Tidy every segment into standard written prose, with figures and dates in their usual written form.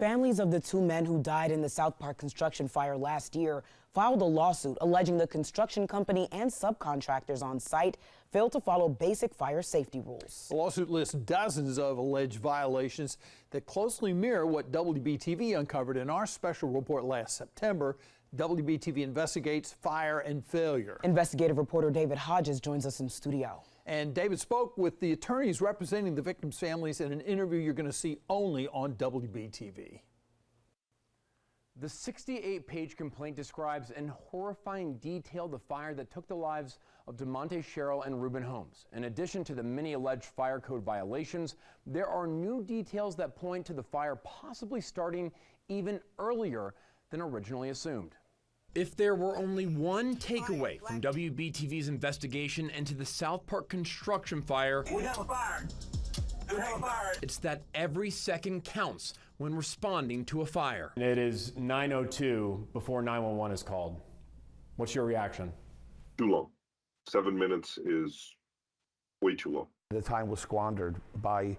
Families of the two men who died in the SouthPark construction fire last year filed a lawsuit alleging the construction company and subcontractors on site failed to follow basic fire safety rules. The lawsuit lists dozens of alleged violations that closely mirror what WBTV uncovered in our special report last September. WBTV investigates fire and failure. Investigative reporter David Hodges joins us in studio. And David spoke with the attorneys representing the victims' families in an interview you're going to see only on WBTV. The 68-page complaint describes in horrifying detail the fire that took the lives of Demonte, Sherrill, and Reuben Holmes. In addition to the many alleged fire code violations, there are new details that point to the fire possibly starting even earlier than originally assumed. If there were only one takeaway from WBTV's investigation into the SouthPark construction fire, we have a fire. We have a fire. It's that every second counts when responding to a fire. It is 9:02 before 911 is called. What's your reaction? Too long. 7 minutes is way too long. The time was squandered by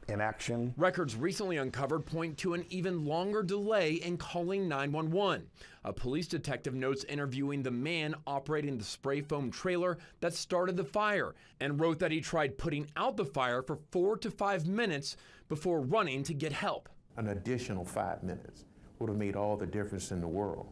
inaction. Records recently uncovered point to an even longer delay in calling 911. A police detective notes interviewing the man operating the spray foam trailer that started the fire and wrote that he tried putting out the fire for 4 to 5 minutes before running to get help. An additional 5 minutes would have made all the difference in the world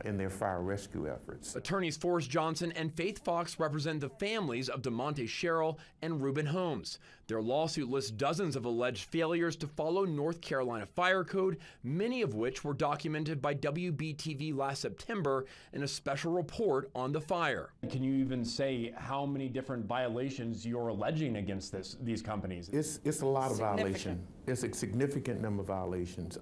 in their fire rescue efforts. Attorneys Forrest Johnson and Faith Fox represent the families of Demonte, Sherrill, and Reuben Holmes. Their lawsuit lists dozens of alleged failures to follow North Carolina fire code, many of which were documented by WBTV last September in a special report on the fire. Can you even say how many different violations you're alleging against these companies? It's a lot of violations. It's a significant number of violations.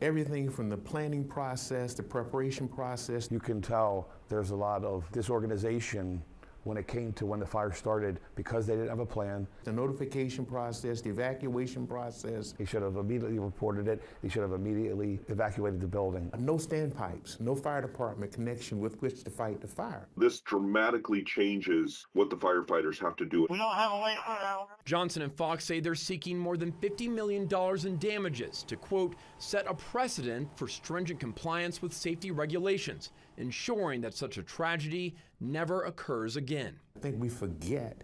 Everything from the planning process, the preparation process. You can tell there's a lot of disorganization when it came to when the fire started because they didn't have a plan. The notification process, the evacuation process. They should have immediately reported it. They should have immediately evacuated the building. No standpipes, no fire department connection with which to fight the fire. This dramatically changes what the firefighters have to do. We don't have a wait for an hour. Johnson and Fox say they're seeking more than $50 million in damages to, quote, set a precedent for stringent compliance with safety regulations, ensuring that such a tragedy never occurs again. I think we forget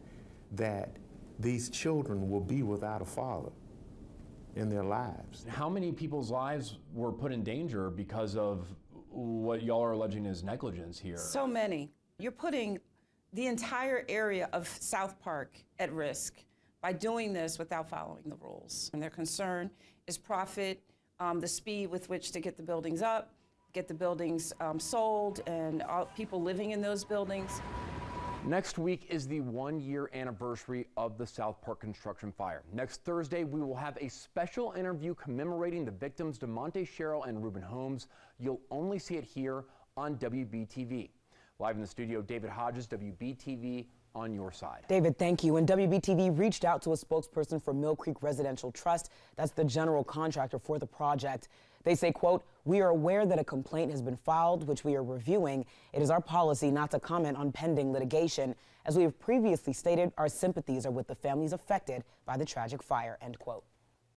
that these children will be without a father in their lives. How many people's lives were put in danger because of what y'all are alleging is negligence here? So many. You're putting the entire area of SouthPark at risk by doing this without following the rules. And their concern is profit, the speed with which to get the buildings up, get the buildings sold, and people living in those buildings. Next week is the 1-year anniversary of the SouthPark construction fire. Next Thursday, we will have a special interview commemorating the victims Demonte, Sherrill, and Reuben Holmes. You'll only see it here on WBTV. Live in the studio, David Hodges, WBTV, on your side. David, thank you. And WBTV reached out to a spokesperson for Mill Creek Residential Trust. That's the general contractor for the project. They say, quote, we are aware that a complaint has been filed, which we are reviewing. It is our policy not to comment on pending litigation. As we have previously stated, our sympathies are with the families affected by the tragic fire, end quote.